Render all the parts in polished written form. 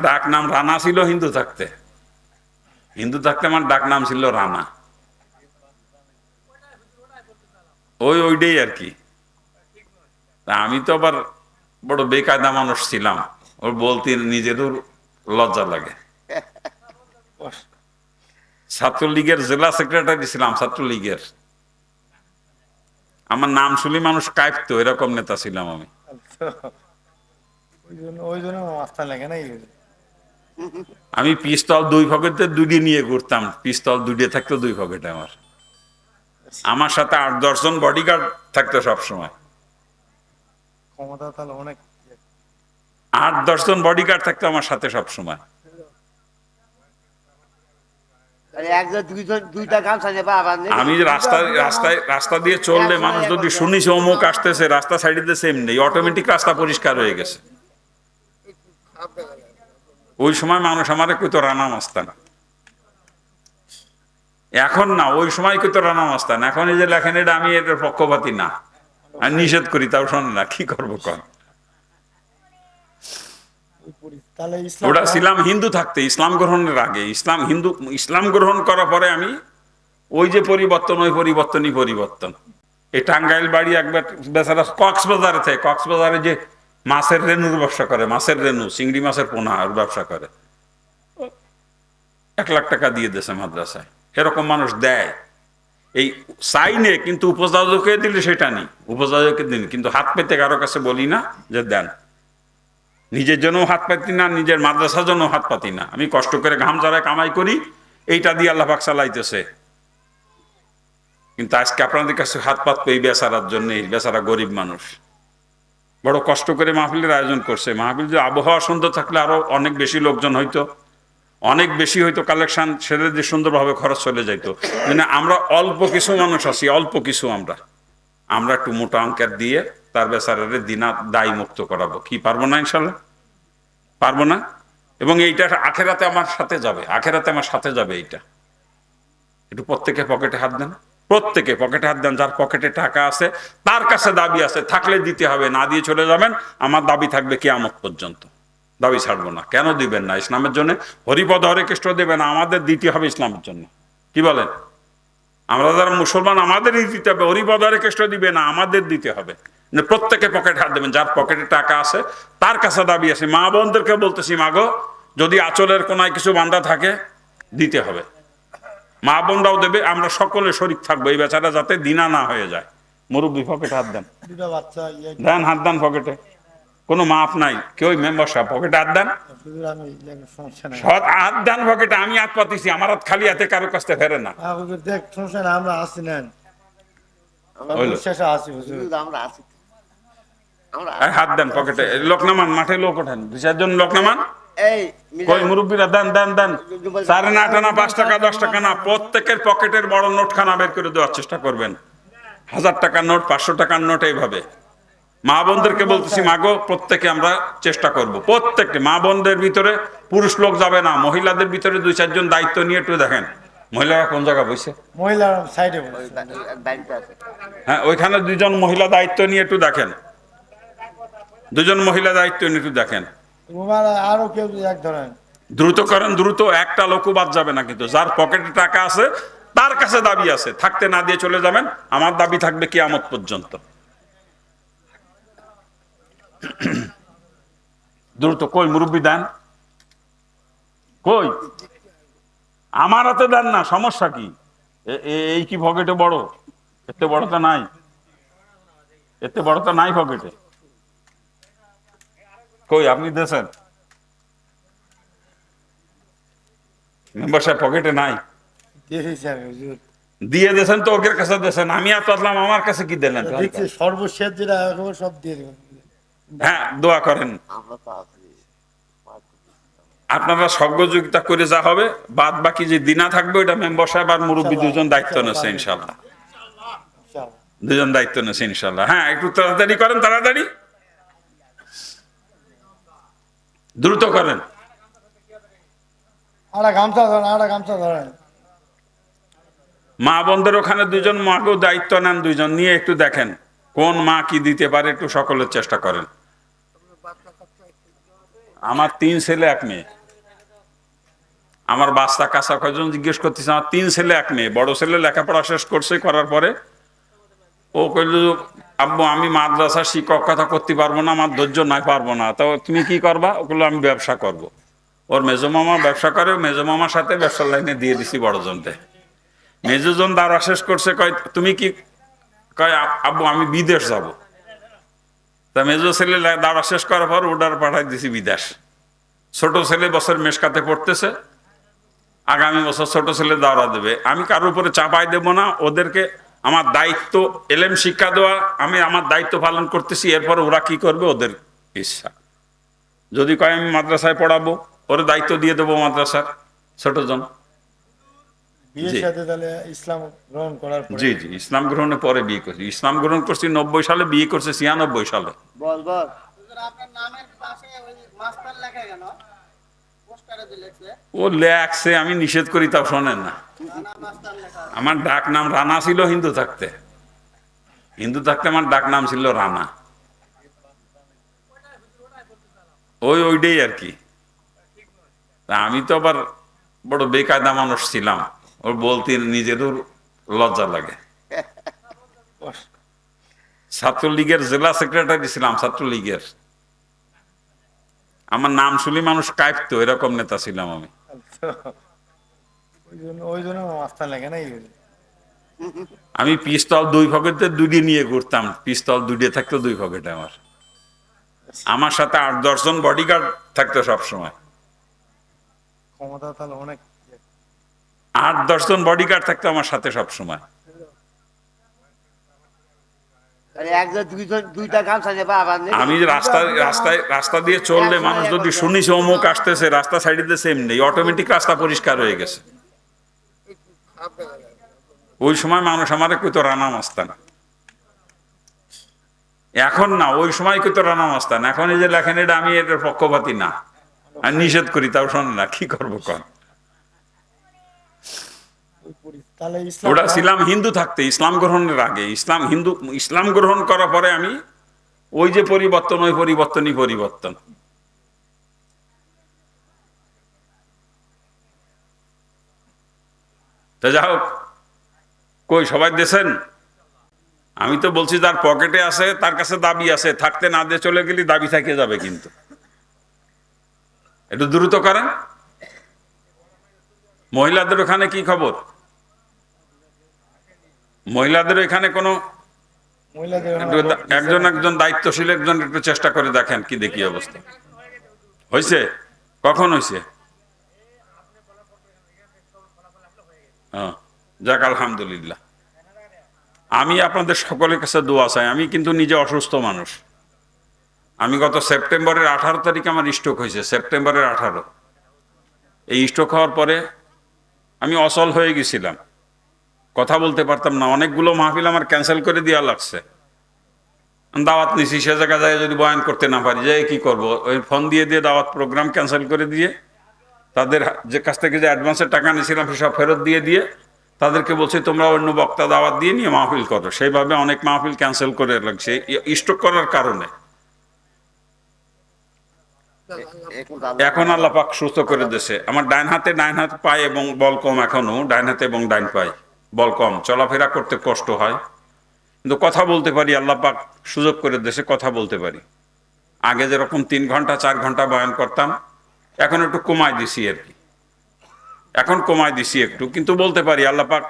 ডাক নাম রানা ছিল হিন্দু থাকতে। হিন্দু থাকতে আমার ডাক নাম ছিল রানা। ওইটাই আর কি। আমি তো আবার বড় বেকায়দা মানুষ ছিলাম, ওর বলতে নিজেরও লজ্জা লাগে। ছাত্রলীগের জেলা সেক্রেটারি ছিলাম, ছাত্রলীগের। আমার নাম শুনি মানুষ কাঁপতো, এরকম নেতা ছিলাম আমি। আমি পিস্তল 2 পকেটে 2টি নিয়ে ঘুরতাম, পিস্তল 2টি থাকতো 2 পকেটে। আমার সাথে 8-10 জন বডিগার্ড থাকতো সবসময়। 8-10 জন বডিগার্ড থাকতো আমার সাথে সবসময়। আমি রাস্তা দিয়ে চললে মানুষ যদি শুনিস অমুক আসতেছে, রাস্তা সাইডে দিতেছে, এমনি অটোমেটিক রাস্তা পরিষ্কার হয়ে গেছে। ওই সময় মানুষ আমারে কইতো রানা মাস্তান। এখন না, ওই সময় কইতো রানা মাস্তান। এখন এই যে লেখেন, এটা আমি এটার পক্ষপাতী না, আমি নিষেধ করি, তাও শোনে না, কি করবো কন। ওটা ছিলাম হিন্দু থাকতে, ইসলাম গ্রহণের আগে। ইসলাম গ্রহণ করার পরে আমি ওই যে পরিবর্তন, ওই পরিবর্তনই পরিবর্তন। এই টাঙ্গাইল বাড়ি একবার বেচারা কক্সবাজারে থাকে, কক্সবাজারে যে মাছের রেনুর ব্যবসা করে, মাছের রেনু, চিংড়ি মাছের পোনা ব্যবসা করে, 1 লাখ টাকা দিয়ে দিয়েছে মাদ্রাসায়। এরকম মানুষ দেয়, এই চাইনে, কিন্তু উপযাজকে দিলে সেটা নেই, উপযাজকে দিন, কিন্তু হাত পেতে কারো কাছে বলি না যে দেন। নিজের জন্য হাত পাতি না, নিজের মাদ্রাসার জন্য হাত পাতি না। আমি কষ্ট করে ঘাম ঝরায় কামাই করি, এইটা দিয়ে আল্লাহ পাক চালাইতেছে। কিন্তু আজকে আপনাদের কাছে হাত পাতবো এই বেচারার জন্য। এই বেচারা গরিব মানুষ বড় কষ্ট করে মাহফিলের আয়োজন করছে। মাহফিল যে আবহাওয়া সুন্দর থাকলে আরো অনেক বেশি লোকজন হইতো, অনেক বেশি হইতো, কালেকশন সেরে দিয়ে সুন্দরভাবে খরচ চলে যাইতো। মানে আমরা অল্প কিছু মানুষ আছি, অল্প কিছু আমরা একটু মোটা অঙ্কের দিয়ে তার বেচারারে দিনা দায় মুক্ত করাবো। কি পারবো না? ইনশাল্লাহ পারবো না। এবং এইটা আখেরাতে আমার সাথে যাবে, আখেরাতে আমার সাথে যাবে। এইটা একটু প্রত্যেকে পকেটে হাত দেন, প্রত্যেকে পকেটে হাত দেন। যার পকেটে টাকা আছে তার কাছে দাবি আছে, থাকলে দিতে হবে, না দিয়ে চলে যাবেন। আমার দাবি থাকবে কিয়ামত পর্যন্ত, দাবি ছাড়বো না। কেন দিবেন না? ইসলামের জন্য। হরিপদ হরে কৃষ্ণ দেবেন, আমাদের দিতে হবে ইসলামের জন্য। কি বলেন? আমরা যারা মুসলমান আমাদেরই দিতে হবে, হরিপদ হরে কৃষ্ণ দিবে না, আমাদের দিতে হবে। প্রত্যেকে পকেটে হাত দেবেন, যার পকেটে টাকা আছে তার কাছে দাবি আছে। মা বোনদেরকে বলতেছি, মাগো যদি আঁচলের কোনায় কিছু বান্ধা থাকে দিতে হবে, মা বোনরাও দেবে, আমরা সকলে শরীক থাকবো, এই বেচারা যাতে দিনা না হয়ে যায়। মুরব্বী পকেটে হাত দেন, দেন হাত দেন পকেটে, কোনো মাপ নাই। কেউ মেম্বার সাহেব পকেটে হাত দেন, হাত দেন পকেটে। আমি হাত পাতিছি, আমার হাত খালি হাতে কারো কাছে ফেরে না। আমরা আসি নেন, হাত দেন পকেটে। লোক নামান, মাঠে লোক ওঠেন, 2-4 জন লোক নামান। কই মুরব্বীরা দেন দেন দেন। 4 না 8 না 5 টাকা 10 টাকা না, প্রত্যেকের পকেটের বড় নোটখানা বের করে দেওয়ার চেষ্টা করবেন। 1000 টাকার নোট, 500 টাকার নোট, এইভাবে। মা বোনদেরকে বলতেছি, মাগো প্রত্যেকে আমরা চেষ্টা করব, প্রত্যেককে। মা বোনদের ভিতরে পুরুষ লোক যাবে না, মহিলাদের ভিতরে 2-4 জন দায়িত্ব নিয়ে একটু দেখেন। মহিলারা কোন জায়গা বসে? মহিলা সাইডে, হ্যাঁ, ওইখানে 2 জন মহিলা দায়িত্ব নিয়ে একটু দেখেন, 2 জন মহিলা দায়িত্ব নিয়ে একটু দেখেন। আরো কেউ এক ধরেন, দ্রুত করেন, দ্রুত। একটা লোকও বাদ যাবে না, কিন্তু যার পকেটে টাকা আছে তার কাছে দাবি আছে, থাকতে না দিয়ে চলে যাবেন। আমার দাবি থাকবে কিয়ামত পর্যন্ত। দ্রুত। কই মুরব্বী দেন, কই? আমার হাতে দেন না, সমস্যা কি? এই কি পকেটে বড়? এতে বড়টা নাই, এতে বড়টা নাই পকেটে। কই আপনি দেন? মেম্বার সাহেব পকেটে নাই, দিয়ে দিয়েছেন তো, ওকের কাছে দিয়েছেন। আমি আর পাতলাম, আমার কাছে কি দিলেন? সর্বশেষ যেটা সব দিয়ে দেবেন। হ্যাঁ, দোয়া করেন। আপনারা সহযোগিতা করে যা হবে, বাদ বাকি যে দিনা থাকবে ওইটা মেম্বার সাহেব আর মুরব্বী 2 জন দায়িত্ব নেছে ইনশাল্লাহ, 2 জন দায়িত্ব নেছে ইনশাল্লাহ। হ্যাঁ, একটু তাড়াতাড়ি করেন, তাড়াতাড়ি দ্রুত করেন। গামছা ধরেন। মা বোনদের ওখানে 2 জন মাকেও দায়িত্ব নেন, 2 জন নিয়ে একটু দেখেন কোন মা কি দিতে পারে, একটু সকলের চেষ্টা করেন। আমার 3 ছেলে 1 মেয়ে। আমার বাচ্চা কাঁচা কয়জন জিজ্ঞেস করতেছে, আমার 3 ছেলে 1 মেয়ে। বড় ছেলে লেখাপড়া শেষ করছে, করার পরে ও কইল, আব্বু আমি মাদ্রাসা শিক্ষক কথা করতে পারবো না, আমার ধৈর্য নাই, পারবো না। তো তুমি কি করবা? ওগুলো আমি ব্যবসা করব। ওর মেজো মামা ব্যবসা করে, মেজো মামার সাথে ব্যবসার লাইনে দিয়ে দিছি বড়জনকে। মেজোজন দাঁড়া শেষ করছে, কয় তুমি কি? কয় আব্বু আমি বিদেশ যাব। তা মেজো ছেলে দাঁড়া শেষ করার পর অর্ডার পাঠাই দিছি বিদেশ। ছোট ছেলে বছর মেশকাতে পড়তেছে, আগামী বছর ছোট ছেলে দাওরা দেবে। আমি কারোর উপরে চাপাই দেব না, ওদেরকে আমার দায়িত্ব এলেম শিক্ষা দেওয়া, আমি আমার দায়িত্ব পালন করতেছি। এরপর ওরা কি করবে ওদের ইচ্ছা। যদি কয় আমি মাদ্রাসায় পড়াবো, ওর দায়িত্ব দিয়ে দেবো মাদ্রাসার ছোটজন। বিয়ের জি। সাথে তাহলে ইসলাম গ্রহণ করার পরে জি জি, ইসলাম গ্রহণের পরে বিয়ে করছি। ইসলাম গ্রহণ করছি 90 সালে, বিয়ে করছে 96 সালে। বল বল। আপনার নামের পাশে ওই মাস্টার লেখা কেন? পোস্টারে যে লেখছে ও লেখছে, আমি নিষেধ করি, তাও শোনেন না। রানা মাস্টার লেখা। আমার ডাক নাম রানা ছিল হিন্দু থাকতে। হিন্দু থাকতে আমার ডাক নাম ছিল রানা। ওইটাই আর কি। তা আমি তো আবার বড় বেকায়দা মানুষ ছিলাম, ওর বলতে নিজেরও লজ্জা লাগে। ছাত্রলীগের জেলা সেক্রেটারি ছিলাম, ছাত্রলীগের। আমার নাম শুনি মানুষ কাঁপতো, এরকম নেতা ছিলাম আমি। ওই জন্য মাস্টার লাগে না আমি পিস্তল 2 পকেটে 2 নিয়ে ঘুরতাম। পিস্তল 2 থাকতো 2 পকেটে আমার। আমার সাথে 8-10 জন বডিগার্ড থাকতো সবসময়। ক্ষমতা তাহলে অনেক। 8-10 জন বডিগার্ড থাকতো আমার সাথে সবসময়। একজন দুইজন দুইটা গামছা নেবা আবার আমি রাস্তা দিয়ে চললে মানুষ যদি শুনিস অমুক আসতেছে, রাস্তা সাইডে দিতেছে, এমনি অটোমেটিক রাস্তা পরিষ্কার হয়ে গেছে। ওই সময় মানুষ আমারে কইতো রানা মাস্তান। এখন না, ওই সময় কইতো রানা মাস্তান। এখন এই যে লেখেন, এটা আমি এটার পক্ষপাতী না, আমি নিষেধ করি, তাও শোনে না, কি করবো কন। তাহলে ইসলাম ওটা ছিলাম হিন্দু থাকতে, ইসলাম গ্রহণের আগে। ইসলাম গ্রহণ করার পরে আমি ওই যে পরিবর্তন, ওই পরিবর্তনই পরিবর্তন। তা যা হোক, কই সবাই দেশেন? আমি তো বলছি যার পকেটে আছে তার কাছে দাবি আছে, থাকতে না দিয়ে চলে গেলে দাবি থেকে যাবে। কিন্তু একটু দ্রুত করেন। মহিলাদের ওখানে কি খবর? মহিলাদের এখানে কোনো মহিলাদের একজন দায়িত্বশীল একজন একটু চেষ্টা করে দেখেন, কি দেখি অবস্থা হয়েছে, কখন হয়েছে? যাক আলহামদুলিল্লাহ। আমি আপনাদের সকলের কাছে দোয়া চাই। আমি কিন্তু নিজে অসুস্থ মানুষ। আমি গত সেপ্টেম্বরের 18 তারিখ আমার স্ট্রোক হয়েছে, সেপ্টেম্বরের 18। এই স্ট্রোক হওয়ার পরে আমি অচল হয়ে গেছিলাম, কথা বলতে পারতাম না। অনেকগুলো মাহফিল আমার ক্যান্সেল করে দেওয়া লাগছে। দাওয়াত নিছি, সে জায়গায় যায় যদি বয়ান করতে না পারি, যাই কি করব? ওই ফোন দিয়ে দাওয়াত প্রোগ্রাম ক্যান্সেল করে দিয়ে, তাদের যে কাছ থেকে যে অ্যাডভান্সের টাকা নিয়েছিলাম সব ফেরত দিয়ে তাদেরকে বলছি তোমরা অন্য বক্তা দাওয়াত দিয়ে নিয়ে মাহফিল করো। সেইভাবে অনেক মাহফিল ক্যান্সেল করে লাগছে স্ট্রোক করার কারণে। এখন আল্লাহ পাক সুস্থ করে দিয়েছে। আমার ডাইন হাত পায় এবং বল কম, এখনো ডাইন হাতে এবং ডাইন পায় বল কম, চলাফেরা করতে কষ্ট হয়, কিন্তু কথা বলতে পারি। আল্লাহ পাক সুযোগ করে দিয়েছে, কথা বলতে পারি। আগে যেরকম 3 ঘন্টা 4 ঘন্টা বয়ান করতাম, এখন একটু কমাই দিছি আর কি। এখন কমাই দিছি একটু, কিন্তু বলতে পারি। আল্লাহ পাক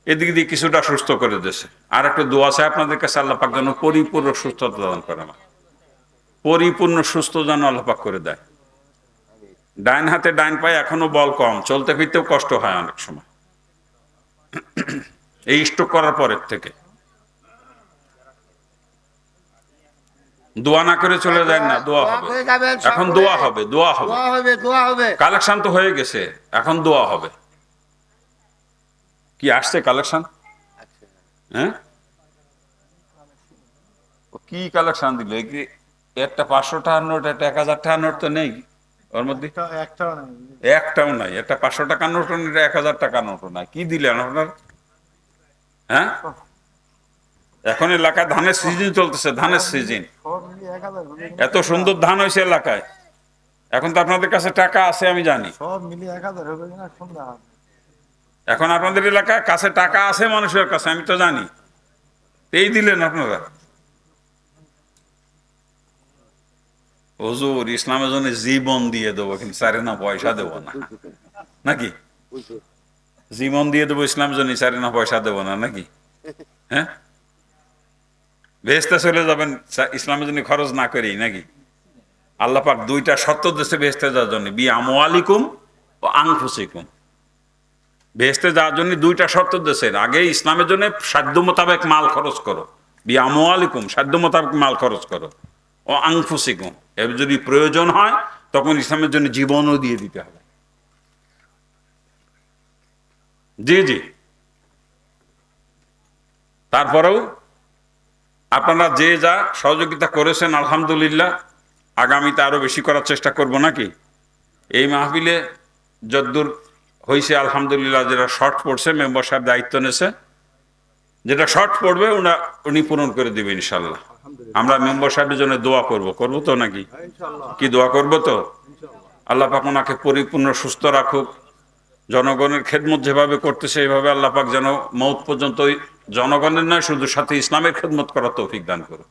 এদিক দিয়ে কিছুটা সুস্থ করে দিয়েছে। আর একটু দোয়া চাই আপনাদের কাছে, আল্লাহ পাক যেন পরিপূর্ণ সুস্থতা দান করে, আমার পরিপূর্ণ সুস্থ যেন আল্লাহ পাক করে দেয়। ডাইন হাতে ডাইন পায়ে এখনো বল কম, চলতে ফিরতেও কষ্ট হয় অনেক সময় এই স্ট্রোক করার পরের থেকে। দোয়া না করে চলে যায় না, দোয়া হবে এখন, দোয়া হবে, দোয়া হবে। কালেকশন তো হয়ে গেছে, এখন দোয়া হবে। কি আসছে কালেকশন? হ্যাঁ, কি কালেকশন দিল? কি একটা 500 টাকার নোট, একটা 1000 টাকার নোট তো নেই ওর মধ্যে, একটাও নাই। একটা 500 টাকার নোট, 1000 টাকার নোট নাই। কি দিলেন আপনার? হ্যাঁ, এখন এলাকায় ধানের সিজন চলতেছে, ধানের সিজন। এত সুন্দর ধান হয়েছে এলাকায়, এখন তো আপনাদের কাছে টাকা আছে আমি জানি, সব মিলিয়ে 1000 হবে কিনা সন্ধ্যা হবে। এখন আপনাদের এলাকায় কাছে টাকা আছে মানুষের কাছে আমি তো জানি, এই দিলেন আপনারা। হুজুর ইসলামের জন্য জীবন দিয়ে দেবো কিন্তু চারে না পয়সা দেবো না, নাকি? জীবন দিয়ে দেবো ইসলামের জন্য, চারে না পয়সা দেবো না, নাকি? হ্যাঁ, বেহেশতে চলে যাবেন ইসলামের জন্য খরচ না করেই, নাকি? আল্লাহ পাক দুইটা শর্ত দিয়েছে বেহেশতে যাওয়ার জন্য, বি আমওয়ালিকুম ও আনফুসিকুম। বেহেশতে যাওয়ার জন্য দুইটা শর্ত দিয়েছে, আগে ইসলামের জন্য সাধ্য মোতাবেক মাল খরচ করো, বি আমওয়ালিকুম, সাধ্য মোতাবেক মাল খরচ করো, ও আনফুসিকুম, এর যদি প্রয়োজন হয় তখন ইসলামের জন্য জীবনও দিয়ে দিতে হবে। জি জি। তারপরেও আপনারা যে যা সহযোগিতা করেছেন আলহামদুলিল্লাহ, আগামীতে আরো বেশি করার চেষ্টা করব, নাকি? এই মাহফিলে যদ্দূর হয়েছে আলহামদুলিল্লাহ, যেটা শর্ট পড়ছে মেম্বার সাহেব দায়িত্ব নিয়েছে, যেটা শর্ট পড়বে উনি পূরণ করে দিবে ইনশাল্লাহ। আমরা মেম্বার সাহেবের জন্য দোয়া করব তো, নাকি? কি দোয়া করব তো? আল্লাহ পাক ওনাকে পরিপূর্ণ সুস্থ রাখুক, জনগণের খেদমত যেভাবে করতেছে এইভাবে আল্লাহ পাক যেন মৌত পর্যন্ত জনগণের নয় শুধু সাথে ইসলামের খেদমত করার তৌফিক দান করুক।